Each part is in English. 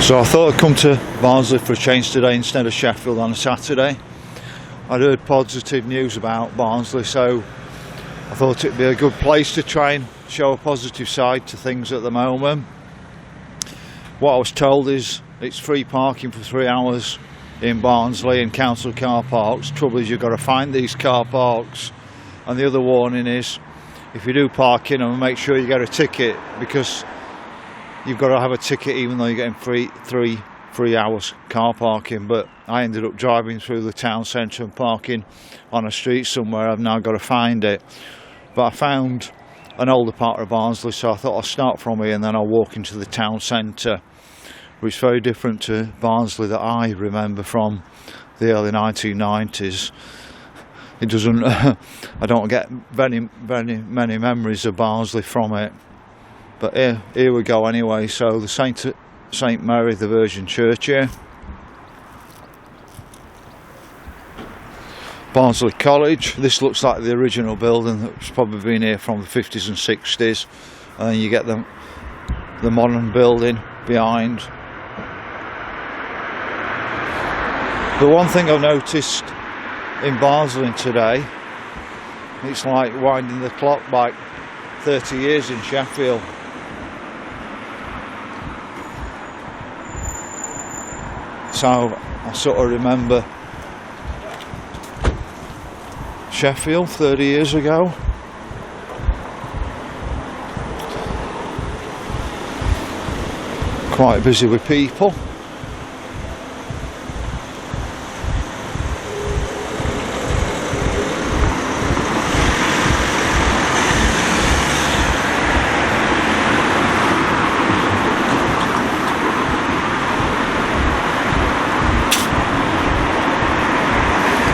So I thought I'd come to Barnsley for a change today instead of Sheffield on a Saturday. I'd heard positive news about Barnsley, so I thought it'd be a good place to try and show a positive side to things at the moment. What I was told is it's free parking for 3 hours in Barnsley in council car parks. Trouble is, you've got to find these car parks, and the other warning is if you do park in them, make sure you get a ticket, because you've got to have a ticket even though you're getting three hours car parking. But I ended up driving through the town centre and parking on a street somewhere. I've now got to find it, but I found an older part of Barnsley, so I thought I'll start from here and then I'll walk into the town centre, which is very different to Barnsley that I remember from the early 1990s. It doesn't I don't get very many memories of Barnsley from it. But here we go anyway. So the Saint Mary the Virgin Church here. Barnsley College. This looks like the original building that's probably been here from the 50s and 60s. And then you get the modern building behind. The one thing I've noticed in Barnsley today, it's like winding the clock back 30 years in Sheffield. So I sort of remember Sheffield 30 years ago. Quite busy with people.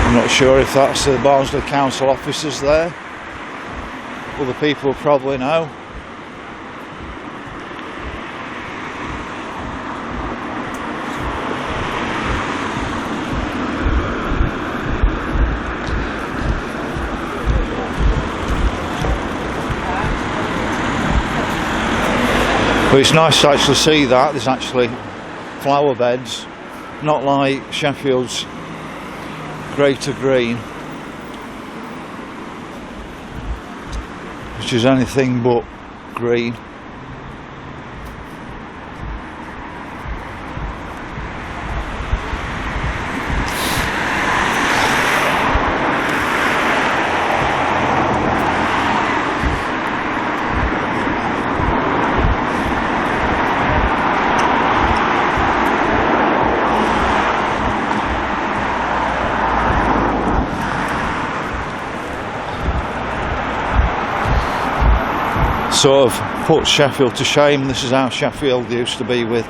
I'm not sure if that's the Barnsley Council officers there. Other people will probably know. But it's nice to actually see that there's actually flower beds, not like Sheffield's greater green, which is anything but green. Sort of put Sheffield to shame. This is how Sheffield used to be, with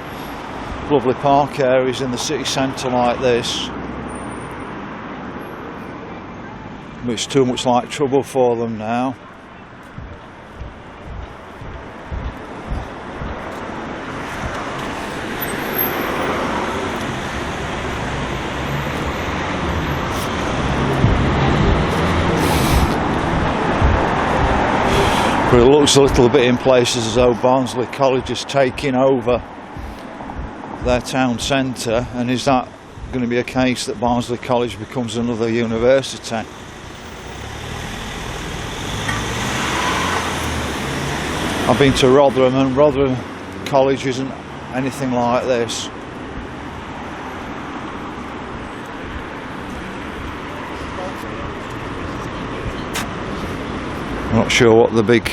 lovely park areas in the city centre like this. But it's too much like trouble for them now. But it looks a little bit in places as though Barnsley College is taking over their town centre, and is that going to be a case that Barnsley College becomes another university? I've been to Rotherham, and Rotherham College isn't anything like this. I'm not sure what the big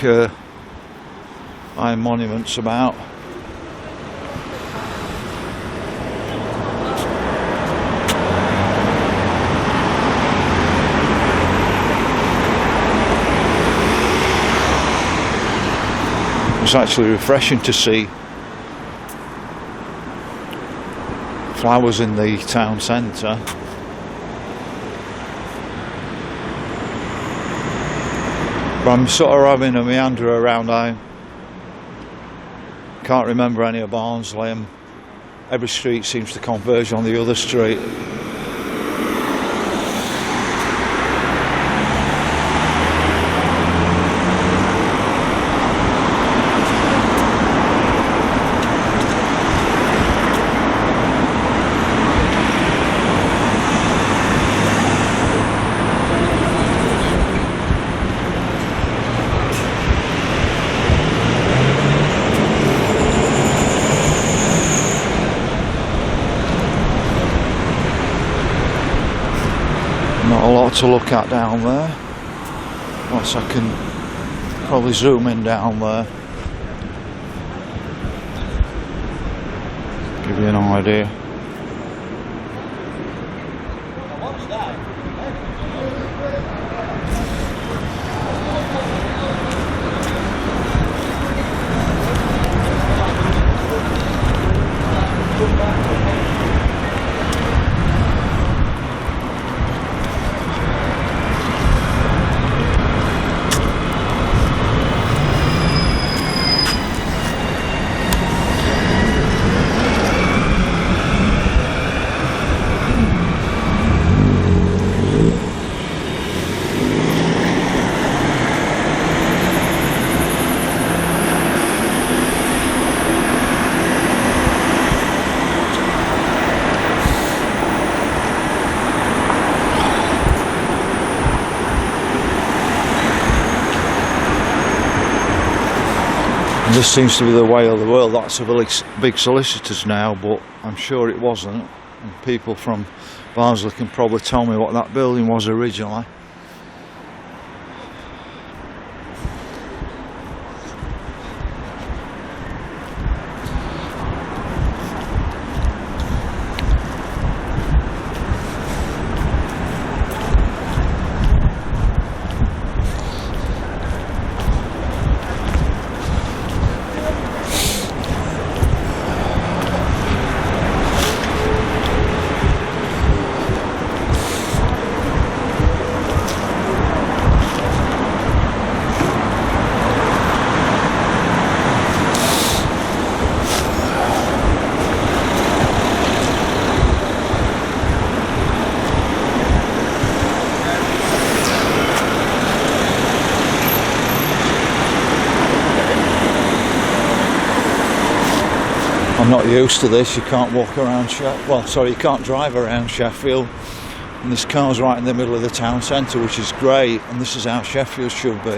iron monument's about. It's actually refreshing to see flowers in the town centre. But I'm sort of having a meander around. I can't remember any of Barnsley, and every street seems to converge on the other street. lot to look at down there. Once I can probably zoom in down there, give you an idea. This seems to be the way of the world. That's a big solicitors now, but I'm sure it wasn't. And people from Barnsley can probably tell me what that building was originally. I'm not used to this. You can't walk around you can't drive around Sheffield, and this car's right in the middle of the town centre, which is great, and this is how Sheffield should be.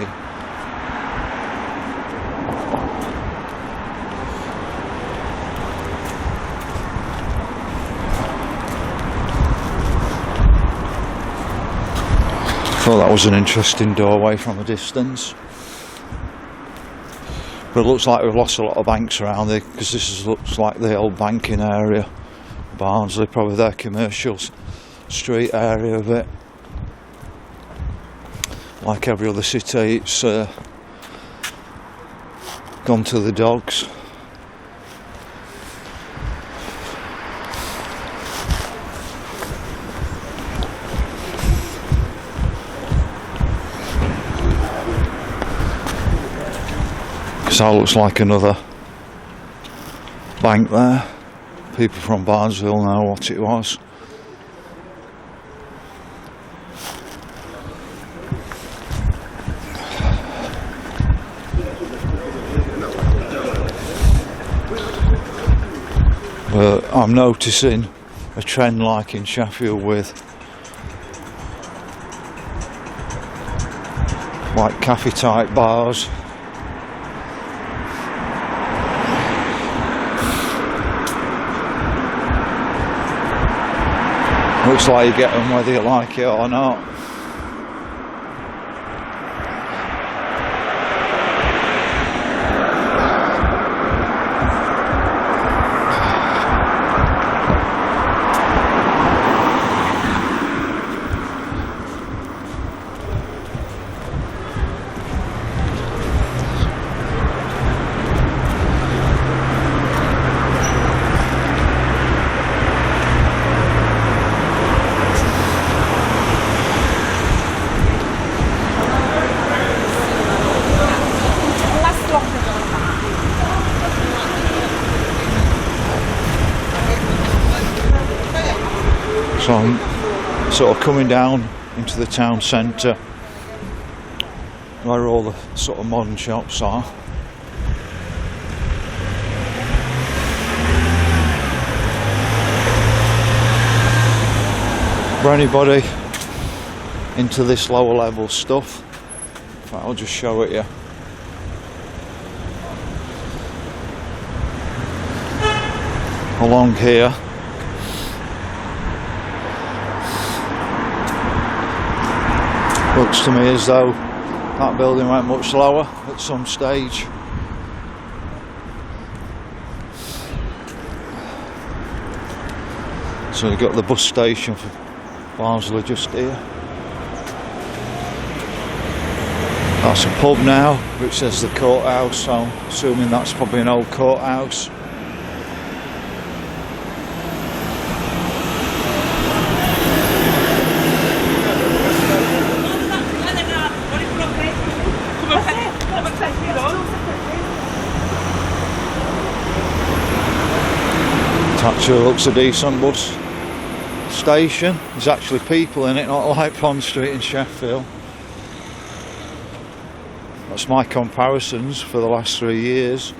Thought that was an interesting doorway from a distance. But it looks like we've lost a lot of banks around there, because looks like the old banking area. Barnsley, probably their commercial street area of it. Like every other city, it's gone to the dogs. So it looks like another bank there. People from Barnsley will know what it was. But I'm noticing a trend like in Sheffield with like cafe type bars. Looks like you get them whether you like it or not. So I'm sort of coming down into the town centre where all the sort of modern shops are. For anybody into this lower level stuff, I'll just show it you. Along here Looks to me as though that building went much lower at some stage. So we've got the bus station for Barnsley just here. That's a pub now, which says the courthouse, so I'm assuming that's probably an old courthouse. It actually looks a decent bus station. There's actually people in it, not like Pond Street in Sheffield. That's my comparisons for the last 3 years.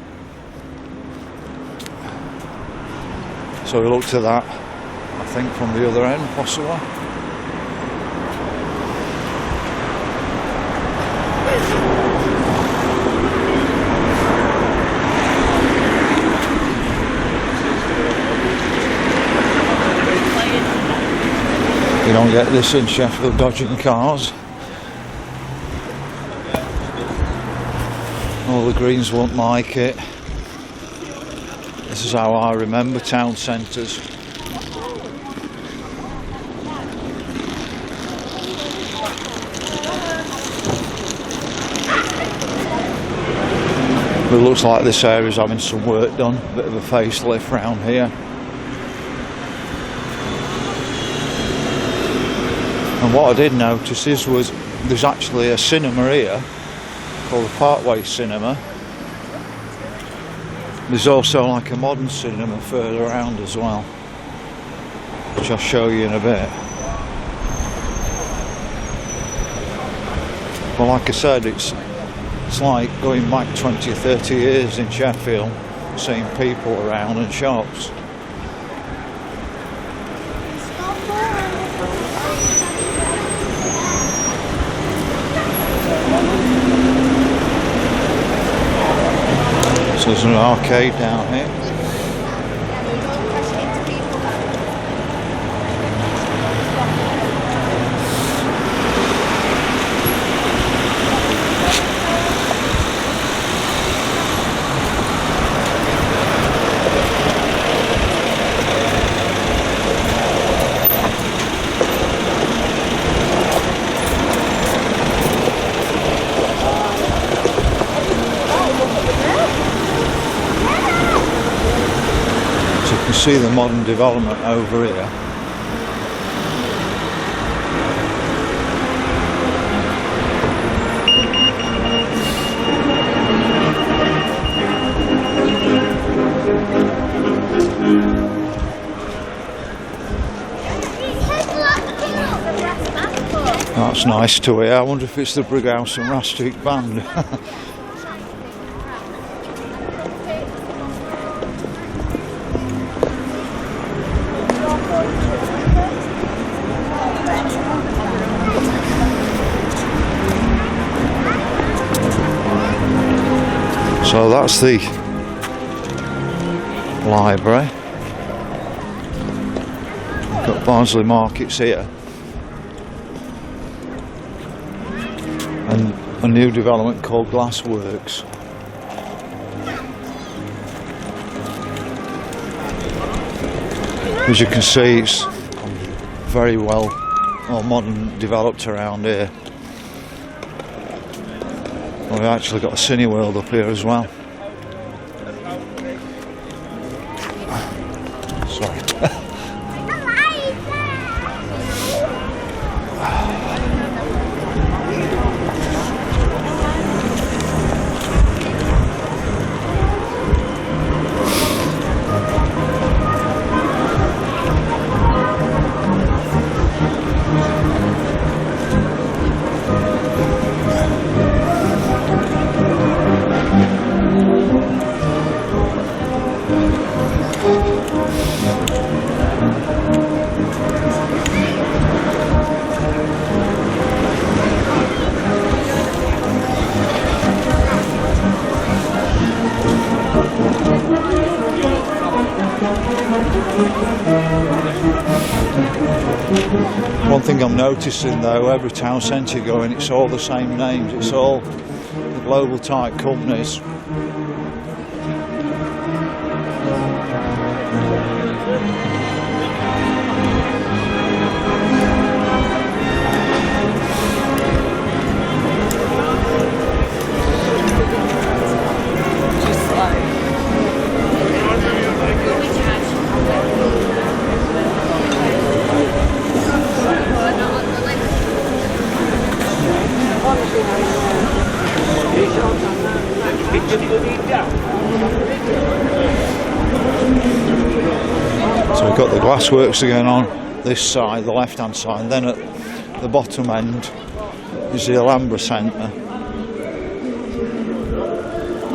So we looked at that, I think, from the other end, possibly. You don't get this in Sheffield, dodging cars. All the Greens won't like it. This is how I remember town centres. It looks like this area's having some work done, a bit of a facelift round here. And what I did notice there's actually a cinema here called the Parkway Cinema. There's also like a modern cinema further around as well, which I'll show you in a bit. But like I said, it's like going back 20 or 30 years in Sheffield, seeing people around and shops. So there's an arcade down here. You can see the modern development over here. That's nice to hear. I wonder if it's the Brighouse and Rastic Band. So that's the library. We've got Barnsley Markets here. And a new development called Glassworks. As you can see, it's very well modern developed around here. We've actually got a Cineworld up here as well. Sorry. One thing I'm noticing though, every town centre you go in, it's all the same names. It's all the global type companies. So we've got the glassworks again on this side, the left hand side, then at the bottom end is the Alhambra Centre.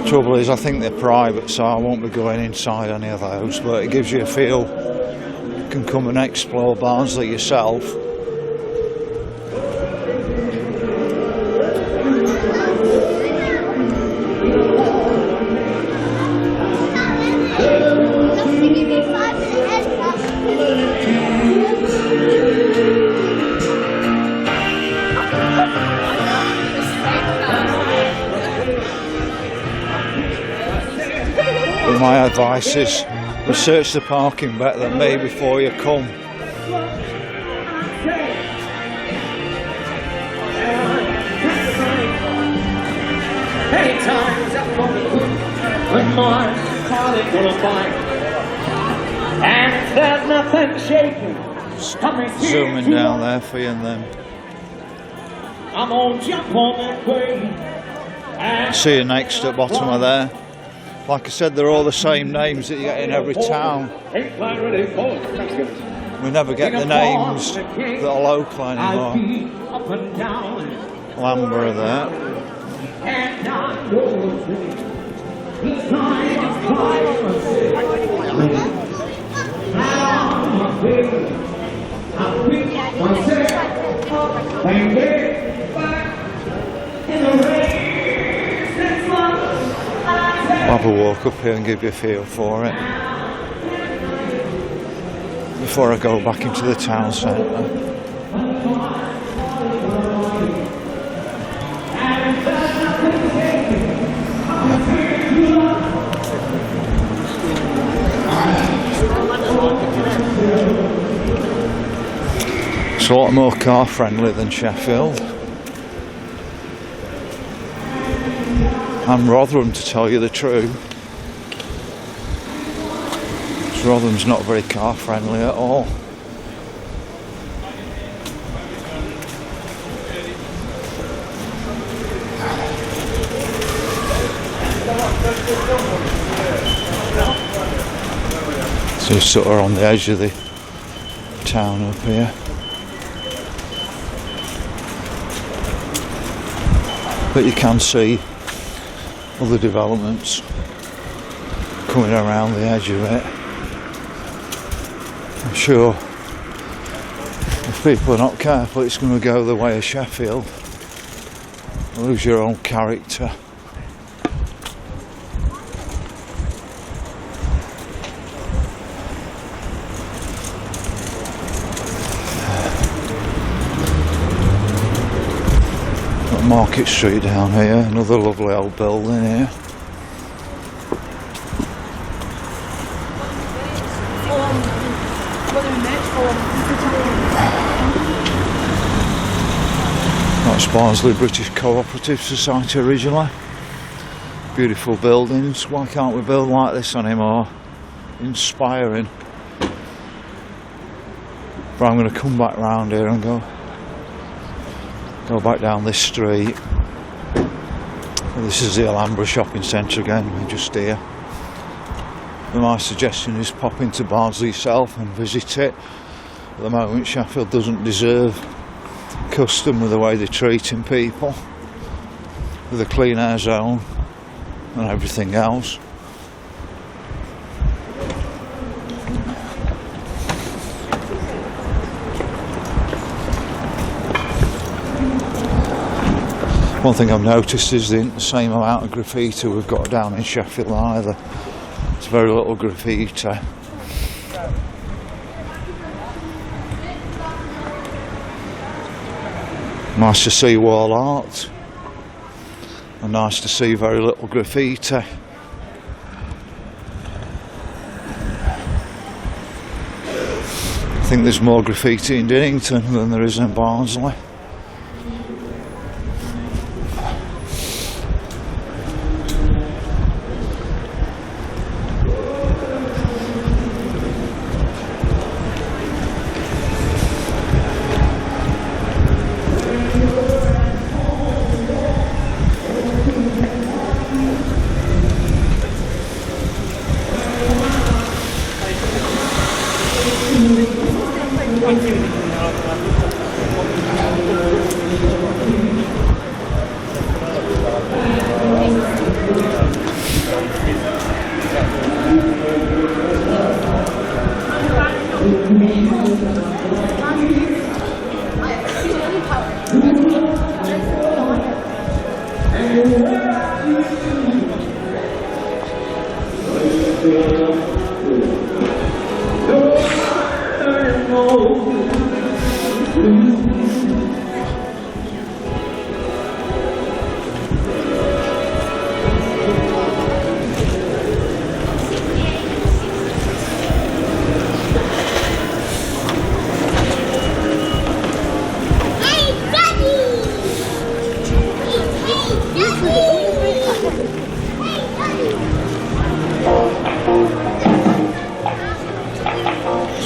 Trouble is, I think they're private, so I won't be going inside any of those, but it gives you a feel. You can come and explore Barnsley yourself. But my advice is research the parking better than me before you come. And there's nothing shaking. Zooming down there for you and then. I'm on jump on that way. See you next at bottom of there. Like I said, they're all the same names that you get in every town. We never get the names that are local anymore. Alhambra there. I'll have a walk up here and give you a feel for it before I go back into the town centre. It's a lot more car friendly than Sheffield and Rotherham, to tell you the truth. Rotherham's not very car friendly at all. So we're sort of on the edge of the town up here. But you can see other developments coming around the edge of it. I'm sure if people are not careful, it's going to go the way of Sheffield. Lose your own character. Got Market Street down here, another lovely old building here. That's Barnsley British Cooperative Society originally. Beautiful buildings. Why can't we build like this anymore? Inspiring. But I'm going to come back round here and go back down this street. This is the Alhambra shopping centre again, we're just here. And my suggestion is pop into Barnsley yourself and visit it. At the moment Sheffield doesn't deserve custom with the way they're treating people, with a clean air zone and everything else. One thing I've noticed is the same amount of graffiti we've got down in Sheffield either. It's very little graffiti. Nice to see wall art, and nice to see very little graffiti. I think there's more graffiti in Dinnington than there is in Barnsley.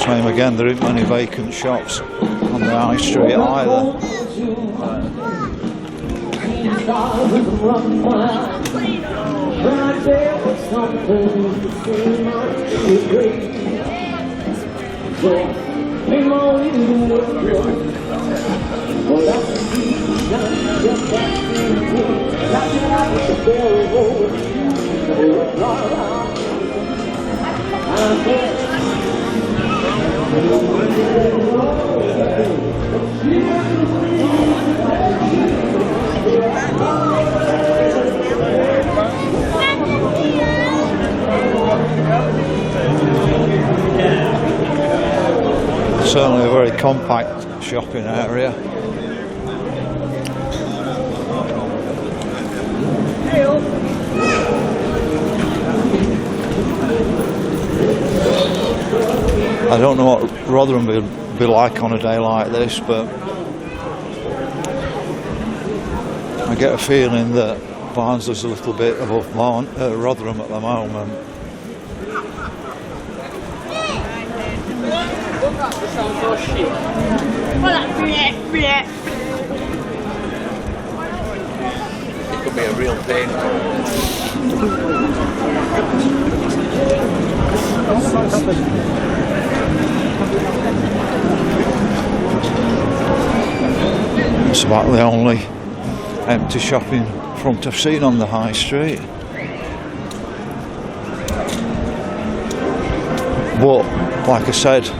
Same again, there aren't many vacant shops on the high street either. Certainly a very compact shopping area. I don't know what Rotherham will be like on a day like this, but I get a feeling that Barnsley's a little bit above Rotherham at the moment. It could be a real pain. It's about the only empty shopping front I've seen on the high street. But like I said,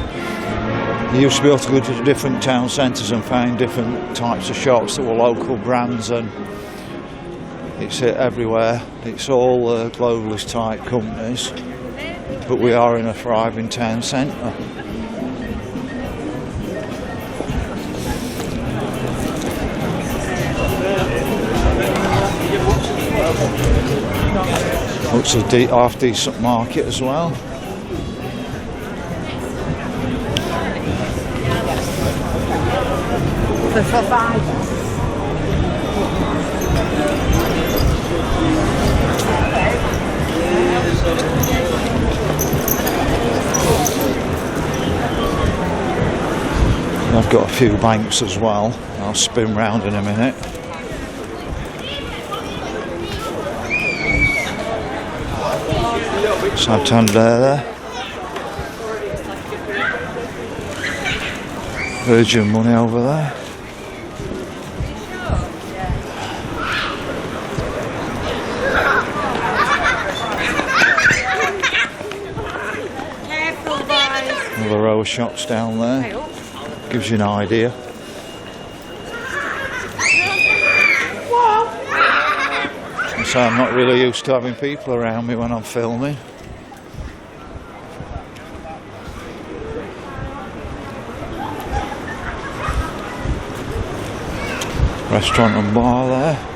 you used to be able to go to different town centres and find different types of shops that were local brands, and it's everywhere. It's all globalist type companies, but we are in a thriving town centre. Looks a half decent market as well. I've got a few banks as well. I'll spin round in a minute. Santander there. Virgin Money over there. Another row of shops down there. Gives you an idea. So I'm not really used to having people around me when I'm filming. Restaurant and bar there.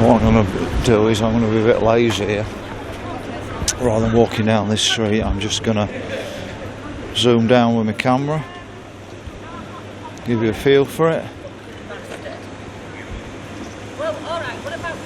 What I'm going to do is I'm going to be a bit lazy here. Rather than walking down this street, I'm just going to zoom down with my camera, give you a feel for it. Well, alright, what about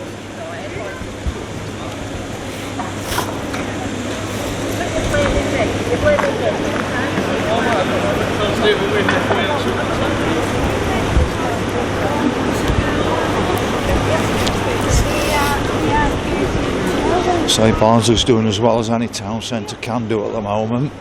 Say Barnsley's doing as well as any town centre can do at the moment.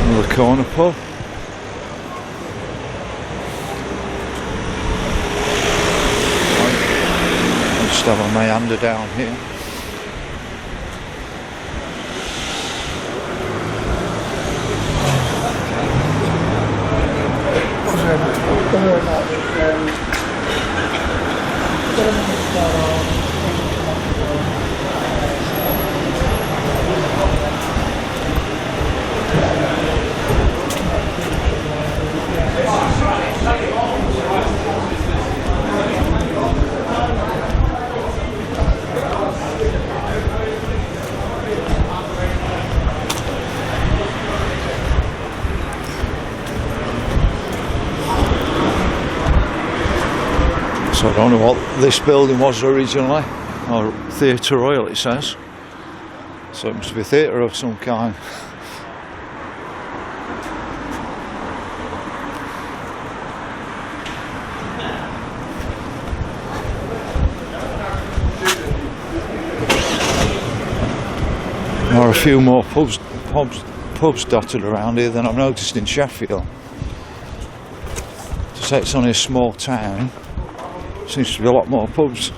Another corner pub. Just have a meander down here. So I don't know what this building was originally, or Theatre Royal it says, so it must be a theatre of some kind. There are a few more pubs dotted around here than I've noticed in Sheffield. To say it's only a small town, seems to be a lot more pubs.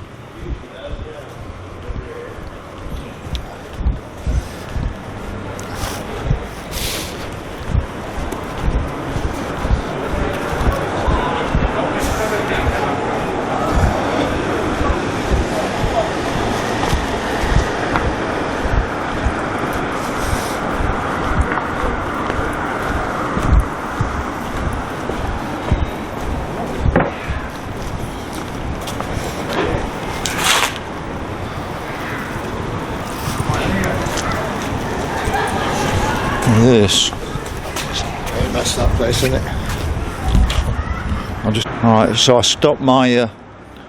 This. That's that place, isn't it? Alright, so I stopped my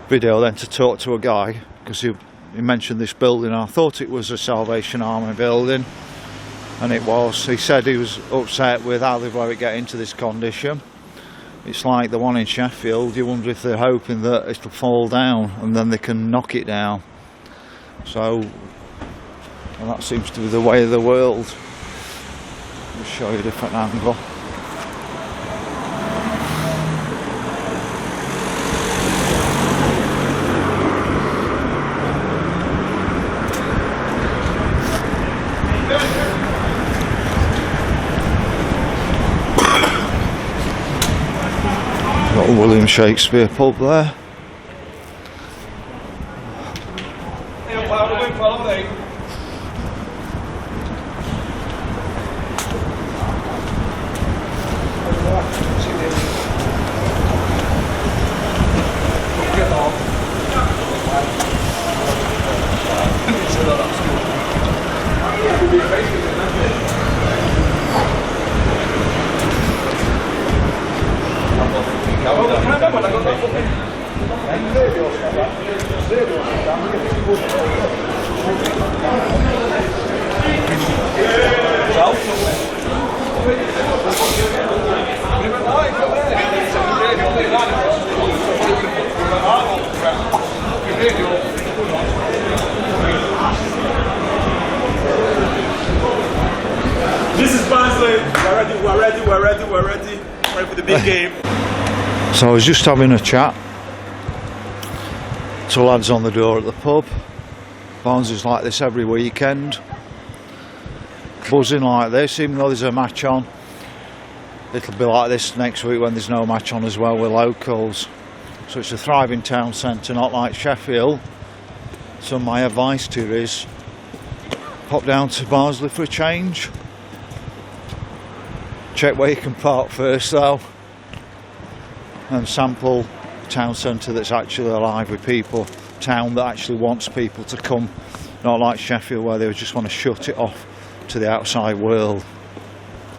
video then to talk to a guy because he mentioned this building. I thought it was a Salvation Army building, and it was. He said he was upset with how they've let it get into this condition. It's like the one in Sheffield. You wonder if they're hoping that it'll fall down and then they can knock it down. So, and that seems to be the way of the world. I'll show you a different angle. Got a William Shakespeare pub there. Ciao. This is Barnsley. We're ready for the big game. So I was just having a chat to lads on the door at the pub. Barnsley's like this every weekend. Buzzing like this, even though there's a match on. It'll be like this next week when there's no match on as well with locals. So it's a thriving town centre, not like Sheffield. So my advice to you is pop down to Barnsley for a change. Check where you can park first though, and sample town centre that's actually alive with people, town that actually wants people to come, not like Sheffield where they just want to shut it off to the outside world.